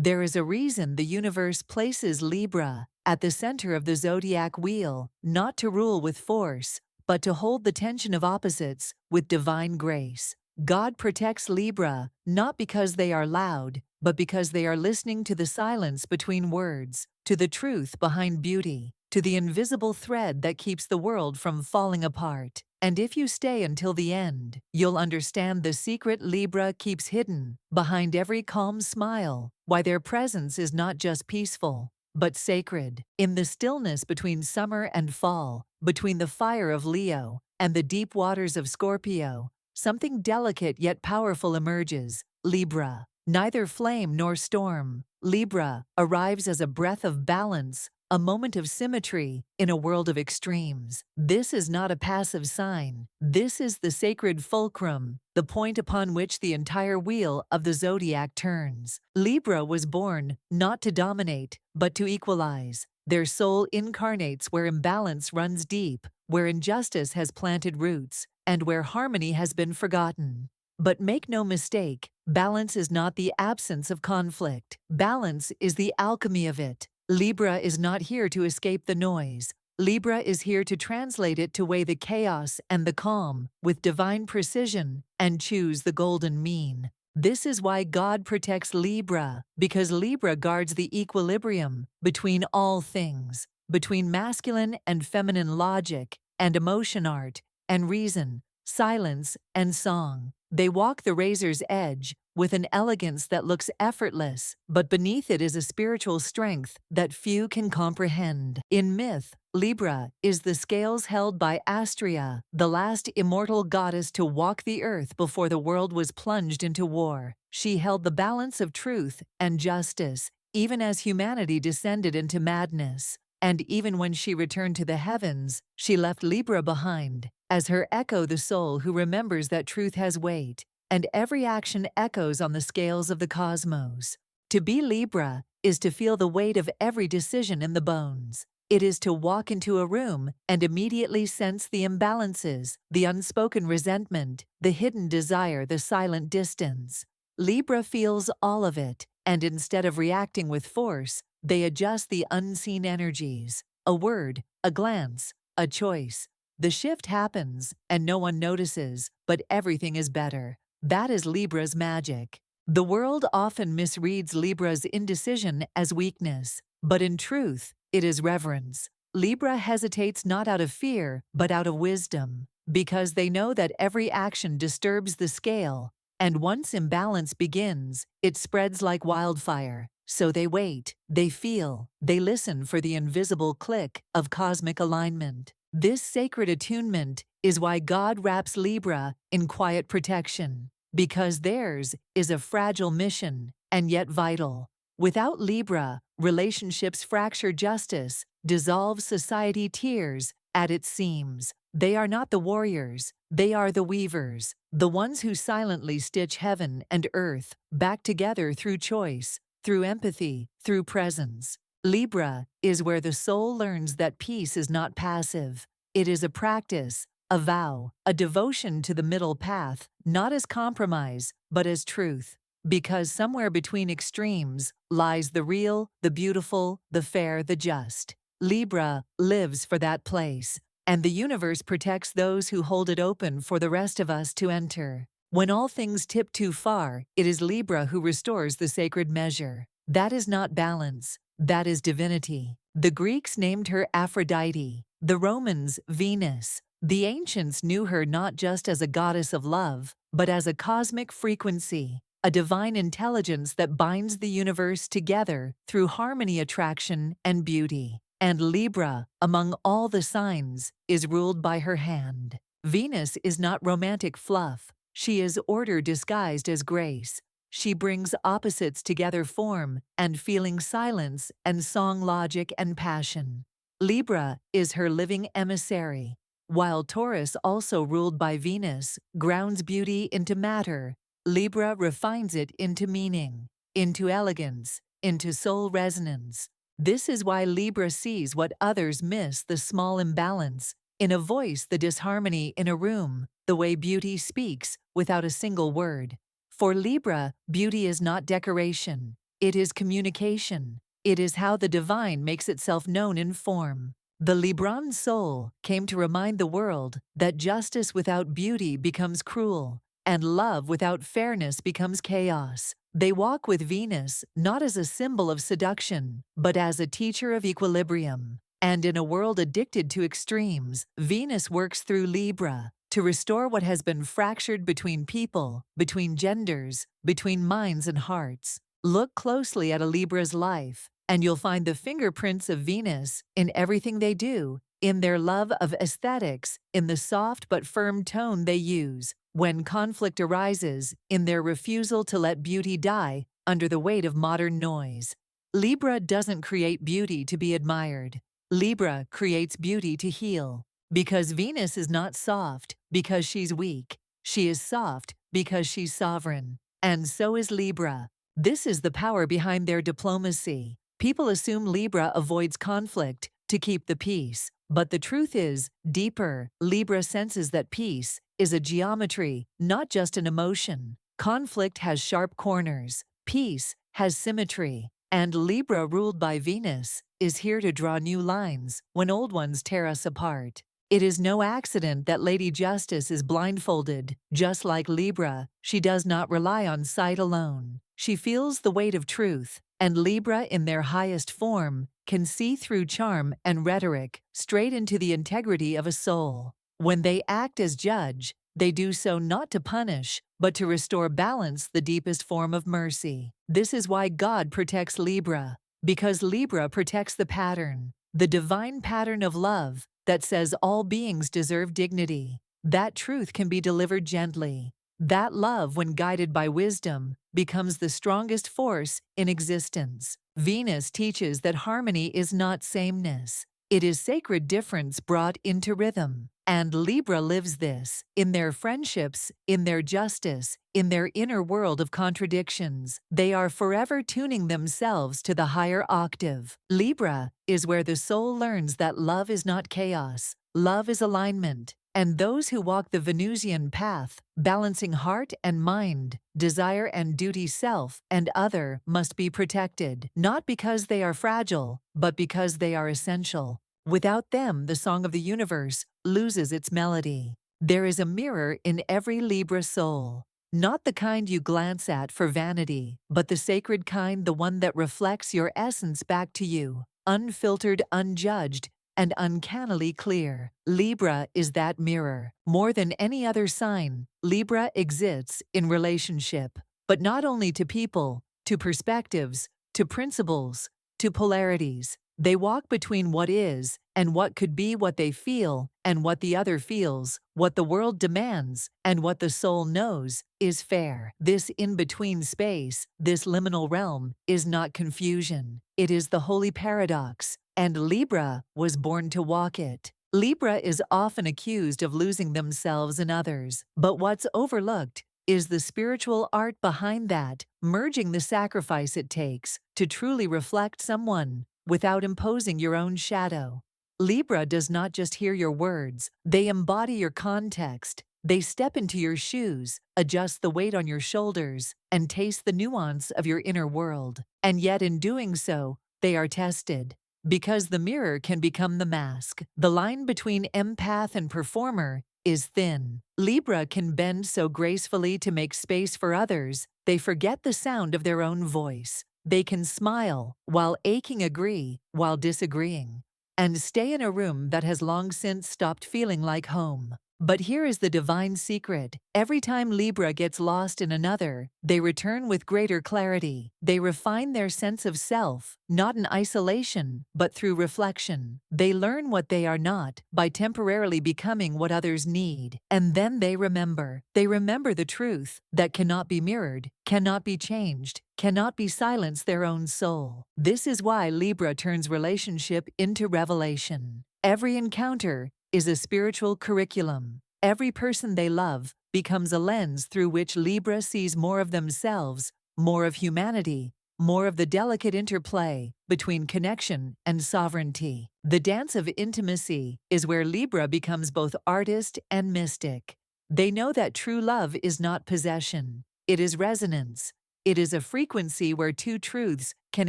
There is a reason the universe places Libra at the center of the zodiac wheel, not to rule with force, but to hold the tension of opposites with divine grace. God protects Libra not because they are loud, but because they are listening to the silence between words, to the truth behind beauty, to the invisible thread that keeps the world from falling apart. And if you stay until the end, you'll understand the secret Libra keeps hidden behind every calm smile, why their presence is not just peaceful, but sacred. In the stillness between summer and fall, between the fire of Leo and the deep waters of Scorpio, something delicate yet powerful emerges. Libra. Neither flame nor storm, Libra arrives as a breath of balance, a moment of symmetry in a world of extremes. This is not a passive sign. This is the sacred fulcrum, the point upon which the entire wheel of the zodiac turns. Libra was born not to dominate, but to equalize. Their soul incarnates where imbalance runs deep, where injustice has planted roots, and where harmony has been forgotten. But make no mistake, balance is not the absence of conflict. Balance is the alchemy of it. Libra is not here to escape the noise. Libra is here to translate it, to weigh the chaos and the calm with divine precision and choose the golden mean. This is why God protects Libra, because Libra guards the equilibrium between all things, between masculine and feminine logic and emotion, art and reason, silence and song. They walk the razor's edge with an elegance that looks effortless, but beneath it is a spiritual strength that few can comprehend. In myth, Libra is the scales held by Astrea, the last immortal goddess to walk the earth before the world was plunged into war. She held the balance of truth and justice, even as humanity descended into madness. And even when she returned to the heavens, she left Libra behind, as her echo, the soul who remembers that truth has weight, and every action echoes on the scales of the cosmos. To be Libra is to feel the weight of every decision in the bones. It is to walk into a room and immediately sense the imbalances, the unspoken resentment, the hidden desire, the silent distance. Libra feels all of it, and instead of reacting with force, they adjust the unseen energies. A word, a glance, a choice. The shift happens, and no one notices, but everything is better. That is Libra's magic. The world often misreads Libra's indecision as weakness, but in truth, it is reverence. Libra hesitates not out of fear, but out of wisdom, because they know that every action disturbs the scale, and once imbalance begins, it spreads like wildfire. So they wait, they feel, they listen for the invisible click of cosmic alignment. This sacred attunement is why God wraps Libra in quiet protection, because theirs is a fragile mission, and yet vital. Without Libra, relationships fracture, justice dissolves, society tears at its seams. They are not the warriors, they are the weavers, the ones who silently stitch heaven and earth back together through choice, through empathy, through presence. Libra is where the soul learns that peace is not passive. It is a practice, a vow, a devotion to the middle path, not as compromise, but as truth. Because somewhere between extremes lies the real, the beautiful, the fair, the just. Libra lives for that place, and the universe protects those who hold it open for the rest of us to enter. When all things tip too far, it is Libra who restores the sacred measure. That is not balance, that is divinity. The Greeks named her Aphrodite, the Romans Venus. The ancients knew her not just as a goddess of love, but as a cosmic frequency, a divine intelligence that binds the universe together through harmony, attraction, and beauty. And Libra, among all the signs, is ruled by her hand. Venus is not romantic fluff. She is order disguised as grace. She brings opposites together, form and feeling, silence and song, logic and passion. Libra is her living emissary, while Taurus, also ruled by Venus, grounds beauty into matter. Libra refines it into meaning, into elegance, into soul resonance. This is why Libra sees what others miss, the small imbalance in a voice, the disharmony in a room, the way beauty speaks without a single word. For Libra, beauty is not decoration. It is communication. It is how the divine makes itself known in form. The Libran soul came to remind the world that justice without beauty becomes cruel, and love without fairness becomes chaos. They walk with Venus not as a symbol of seduction, but as a teacher of equilibrium. And in a world addicted to extremes, Venus works through Libra to restore what has been fractured between people, between genders, between minds and hearts. Look closely at a Libra's life, and you'll find the fingerprints of Venus in everything they do, in their love of aesthetics, in the soft but firm tone they use when conflict arises, in their refusal to let beauty die under the weight of modern noise. Libra doesn't create beauty to be admired. Libra creates beauty to heal. Because Venus is not soft because she's weak. She is soft because she's sovereign. And so is Libra. This is the power behind their diplomacy. People assume Libra avoids conflict to keep the peace. But the truth is, deeper, Libra senses that peace is a geometry, not just an emotion. Conflict has sharp corners. Peace has symmetry. And Libra, ruled by Venus, is here to draw new lines when old ones tear us apart. It is no accident that Lady Justice is blindfolded. Just like Libra, she does not rely on sight alone. She feels the weight of truth, and Libra in their highest form can see through charm and rhetoric straight into the integrity of a soul. When they act as judge, they do so not to punish, but to restore balance, the deepest form of mercy. This is why God protects Libra, because Libra protects the pattern, the divine pattern of love that says all beings deserve dignity. That truth can be delivered gently. That love, when guided by wisdom, becomes the strongest force in existence. Venus teaches that harmony is not sameness. It is sacred difference brought into rhythm. And Libra lives this in their friendships, in their justice, in their inner world of contradictions. They are forever tuning themselves to the higher octave. Libra is where the soul learns that love is not chaos. Love is alignment. And those who walk the Venusian path, balancing heart and mind, desire and duty, self and other, must be protected, not because they are fragile, but because they are essential. Without them, the song of the universe loses its melody. There is a mirror in every Libra soul, not the kind you glance at for vanity, but the sacred kind, the one that reflects your essence back to you, unfiltered, unjudged, and uncannily clear. Libra is that mirror. More than any other sign, Libra exists in relationship, but not only to people, to perspectives, to principles, to polarities. They walk between what is and what could be, what they feel and what the other feels, what the world demands and what the soul knows is fair. This in-between space, this liminal realm, is not confusion. It is the holy paradox, and Libra was born to walk it. Libra is often accused of losing themselves in others, but what's overlooked is the spiritual art behind that, merging the sacrifice it takes to truly reflect someone without imposing your own shadow. Libra does not just hear your words, they embody your context. They step into your shoes, adjust the weight on your shoulders, and taste the nuance of your inner world. And yet in doing so, they are tested. Because the mirror can become the mask. The line between empath and performer is thin. Libra can bend so gracefully to make space for others, they forget the sound of their own voice. They can smile while aching, agree while disagreeing, and stay in a room that has long since stopped feeling like home. But here is the divine secret. Every time Libra gets lost in another, they return with greater clarity. They refine their sense of self, not in isolation, but through reflection. They learn what they are not by temporarily becoming what others need. And then they remember. They remember the truth that cannot be mirrored, cannot be changed, cannot be silenced, their own soul. This is why Libra turns relationship into revelation. Every encounter is a spiritual curriculum. Every person they love becomes a lens through which Libra sees more of themselves, more of humanity, more of the delicate interplay between connection and sovereignty. The dance of intimacy is where Libra becomes both artist and mystic. They know that true love is not possession. It is resonance. It is a frequency where two truths can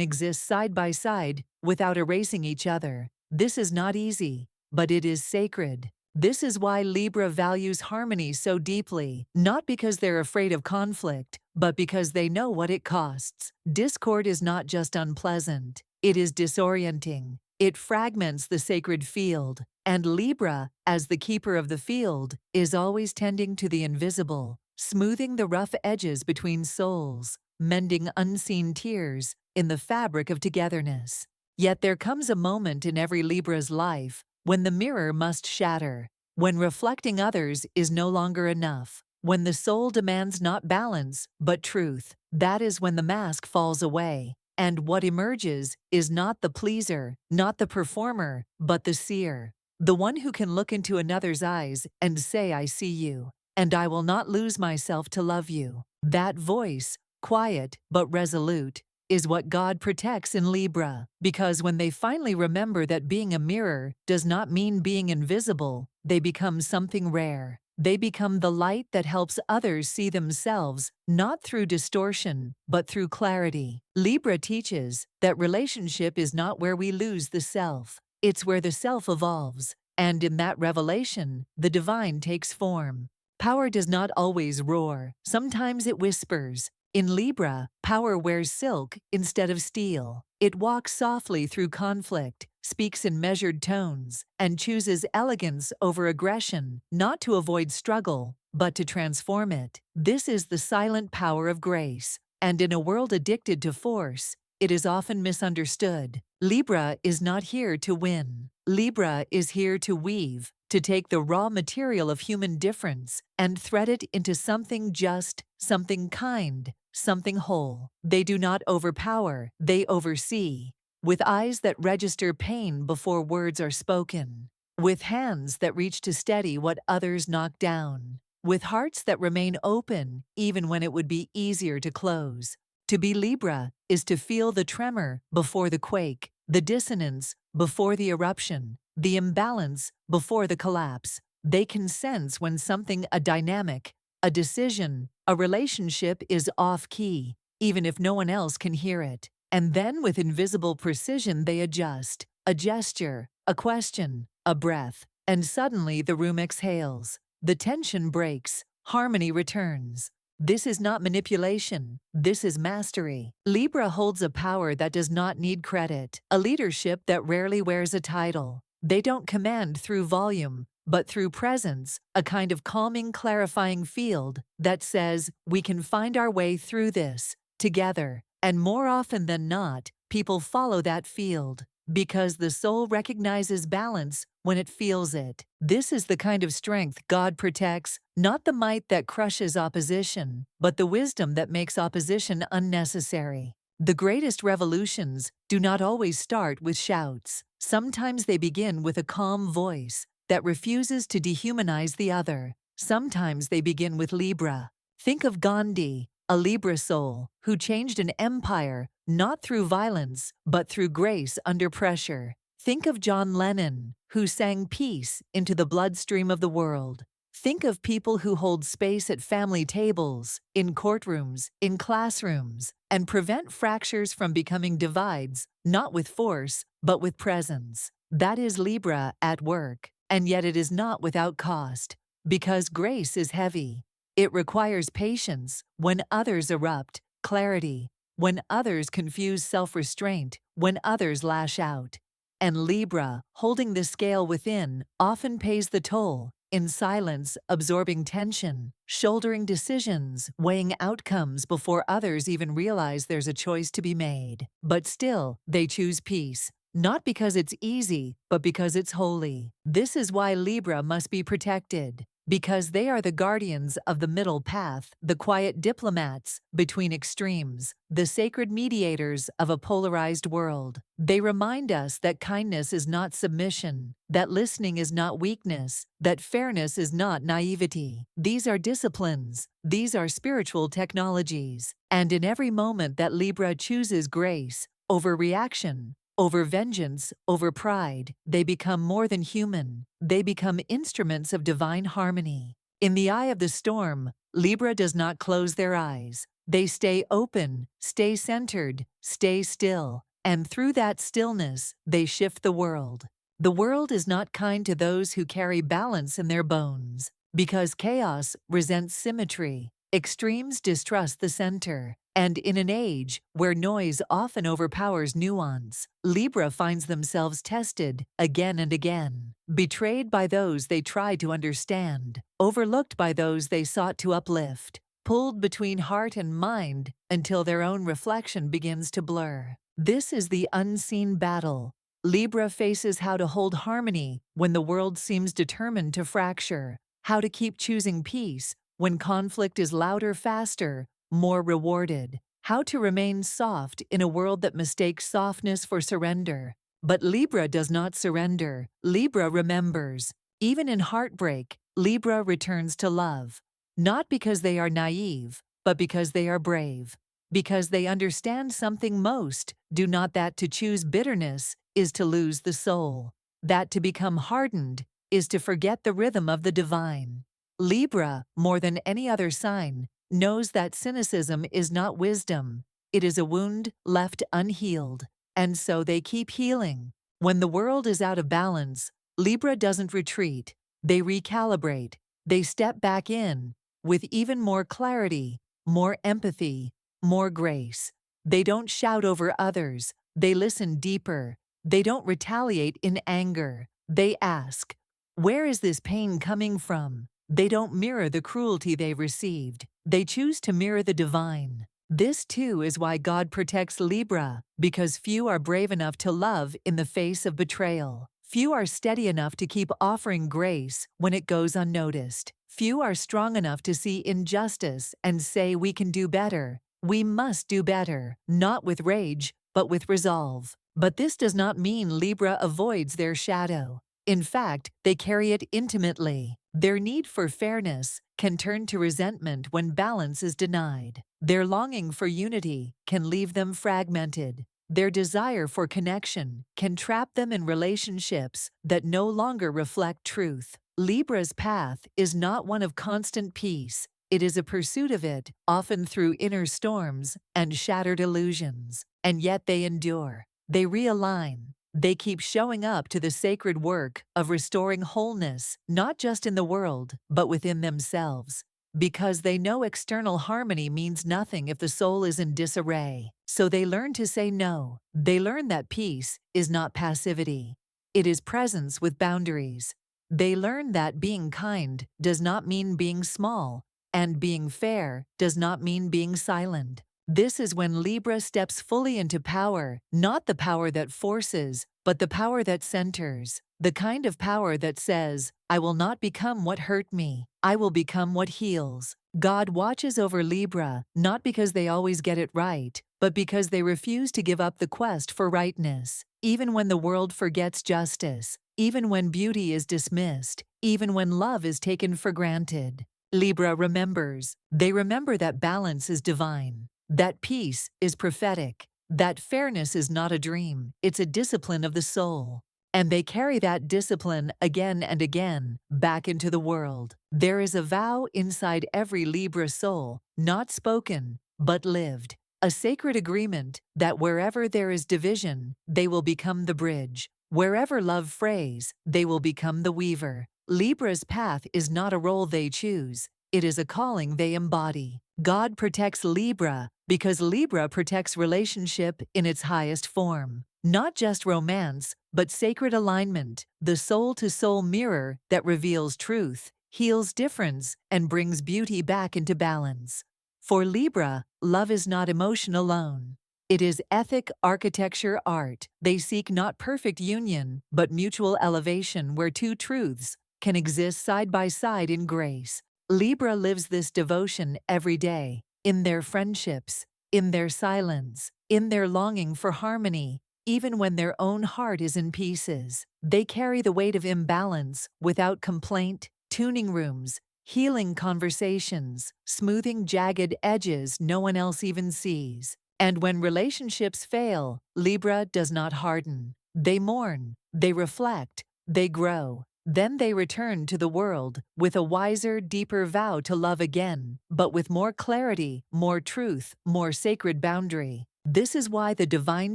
exist side by side without erasing each other. This is not easy, but it is sacred. This is why Libra values harmony so deeply, not because they're afraid of conflict, but because they know what it costs. Discord is not just unpleasant, it is disorienting. It fragments the sacred field, and Libra, as the keeper of the field, is always tending to the invisible, smoothing the rough edges between souls, mending unseen tears in the fabric of togetherness. Yet there comes a moment in every Libra's life when the mirror must shatter, when reflecting others is no longer enough, when the soul demands not balance, but truth. That is when the mask falls away, and what emerges is not the pleaser, not the performer, but the seer. The one who can look into another's eyes and say, "I see you, and I will not lose myself to love you." That voice, quiet but resolute, is what God protects in Libra, because when they finally remember that being a mirror does not mean being invisible, they become something rare. They become the light that helps others see themselves, not through distortion, but through clarity. Libra teaches that relationship is not where we lose the self, it's where the self evolves, and in that revelation, the divine takes form. Power does not always roar, sometimes it whispers. In Libra, power wears silk instead of steel. It walks softly through conflict, speaks in measured tones, and chooses elegance over aggression, not to avoid struggle, but to transform it. This is the silent power of grace, and in a world addicted to force, it is often misunderstood. Libra is not here to win. Libra is here to weave, to take the raw material of human difference and thread it into something just, something kind, something whole. They do not overpower, they oversee, with eyes that register pain before words are spoken, with hands that reach to steady what others knock down, with hearts that remain open even when it would be easier to close. To be Libra is to feel the tremor before the quake, the dissonance before the eruption, the imbalance before the collapse. They can sense when something, a dynamic, a decision, a relationship is off-key, even if no one else can hear it. And then with invisible precision they adjust, a gesture, a question, a breath, and suddenly the room exhales. The tension breaks, harmony returns. This is not manipulation, this is mastery. Libra holds a power that does not need credit, a leadership that rarely wears a title. They don't command through volume, but through presence, a kind of calming, clarifying field that says, we can find our way through this, together. And more often than not, people follow that field, because the soul recognizes balance when it feels it. This is the kind of strength God protects, not the might that crushes opposition, but the wisdom that makes opposition unnecessary. The greatest revolutions do not always start with shouts. Sometimes they begin with a calm voice that refuses to dehumanize the other. Sometimes they begin with Libra. Think of Gandhi, a Libra soul, who changed an empire not through violence, but through grace under pressure. Think of John Lennon, who sang peace into the bloodstream of the world. Think of people who hold space at family tables, in courtrooms, in classrooms, and prevent fractures from becoming divides, not with force, but with presence. That is Libra at work, and yet it is not without cost, because grace is heavy. It requires patience when others erupt, clarity when others confuse self-restraint, when others lash out. And Libra, holding the scale within, often pays the toll, in silence, absorbing tension, shouldering decisions, weighing outcomes before others even realize there's a choice to be made. But still, they choose peace, not because it's easy, but because it's holy. This is why Libra must be protected, because they are the guardians of the middle path, the quiet diplomats between extremes, the sacred mediators of a polarized world. They remind us that kindness is not submission, that listening is not weakness, that fairness is not naivety. These are disciplines, these are spiritual technologies, and in every moment that Libra chooses grace over reaction, over vengeance, over pride, they become more than human. They become instruments of divine harmony. In the eye of the storm, Libra does not close their eyes. They stay open, stay centered, stay still, and through that stillness, they shift the world. The world is not kind to those who carry balance in their bones, because chaos resents symmetry, extremes distrust the center, and in an age where noise often overpowers nuance, Libra finds themselves tested again and again, betrayed by those they tried to understand, overlooked by those they sought to uplift, pulled between heart and mind until their own reflection begins to blur. This is the unseen battle. Libra faces how to hold harmony when the world seems determined to fracture, how to keep choosing peace when conflict is louder, faster, more rewarded, how to remain soft in a world that mistakes softness for surrender. But Libra does not surrender. Libra remembers. Even in heartbreak, Libra returns to love. Not because they are naive, but because they are brave. Because they understand something most do not, that to choose bitterness is to lose the soul. That to become hardened is to forget the rhythm of the divine. Libra, more than any other sign, knows that cynicism is not wisdom. It is a wound left unhealed. And so they keep healing. When the world is out of balance, Libra doesn't retreat. They recalibrate. They step back in with even more clarity, more empathy, more grace. They don't shout over others. They listen deeper. They don't retaliate in anger. They ask, where is this pain coming from? They don't mirror the cruelty they received. They choose to mirror the divine. This too is why God protects Libra, because few are brave enough to love in the face of betrayal. Few are steady enough to keep offering grace when it goes unnoticed. Few are strong enough to see injustice and say we can do better. We must do better, not with rage, but with resolve. But this does not mean Libra avoids their shadow. In fact, they carry it intimately. Their need for fairness can turn to resentment when balance is denied. Their longing for unity can leave them fragmented. Their desire for connection can trap them in relationships that no longer reflect truth. Libra's path is not one of constant peace. It is a pursuit of it, often through inner storms and shattered illusions. And yet they endure. They realign. They keep showing up to the sacred work of restoring wholeness, not just in the world, but within themselves. Because they know external harmony means nothing if the soul is in disarray. So they learn to say no. They learn that peace is not passivity. It is presence with boundaries. They learn that being kind does not mean being small, and being fair does not mean being silent. This is when Libra steps fully into power, not the power that forces, but the power that centers. The kind of power that says, I will not become what hurt me. I will become what heals. God watches over Libra, not because they always get it right, but because they refuse to give up the quest for rightness. Even when the world forgets justice, even when beauty is dismissed, even when love is taken for granted, Libra remembers. They remember that balance is divine, that peace is prophetic, that fairness is not a dream, it's a discipline of the soul. And they carry that discipline again and again back into the world. There is a vow inside every Libra soul, not spoken, but lived. A sacred agreement that wherever there is division, they will become the bridge. Wherever love frays, they will become the weaver. Libra's path is not a role they choose. It is a calling they embody. God protects Libra because Libra protects relationship in its highest form. Not just romance, but sacred alignment, the soul-to-soul mirror that reveals truth, heals difference, and brings beauty back into balance. For Libra, love is not emotion alone. It is ethic, architecture, art. They seek not perfect union, but mutual elevation where two truths can exist side by side in grace. Libra lives this devotion every day, in their friendships, in their silence, in their longing for harmony, even when their own heart is in pieces. They carry the weight of imbalance without complaint, tuning rooms, healing conversations, smoothing jagged edges no one else even sees. And when relationships fail, Libra does not harden. They mourn, they reflect, they grow. Then they return to the world with a wiser, deeper vow to love again, but with more clarity, more truth, more sacred boundary. This is why the divine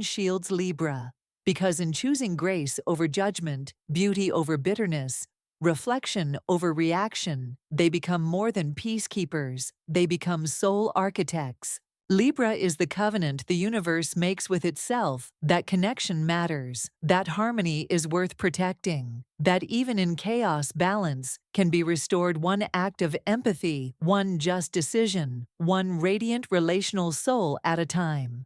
shields Libra. Because in choosing grace over judgment, beauty over bitterness, reflection over reaction, they become more than peacekeepers, they become soul architects. Libra is the covenant the universe makes with itself that connection matters, that harmony is worth protecting, that even in chaos balance can be restored one act of empathy, one just decision, one radiant relational soul at a time.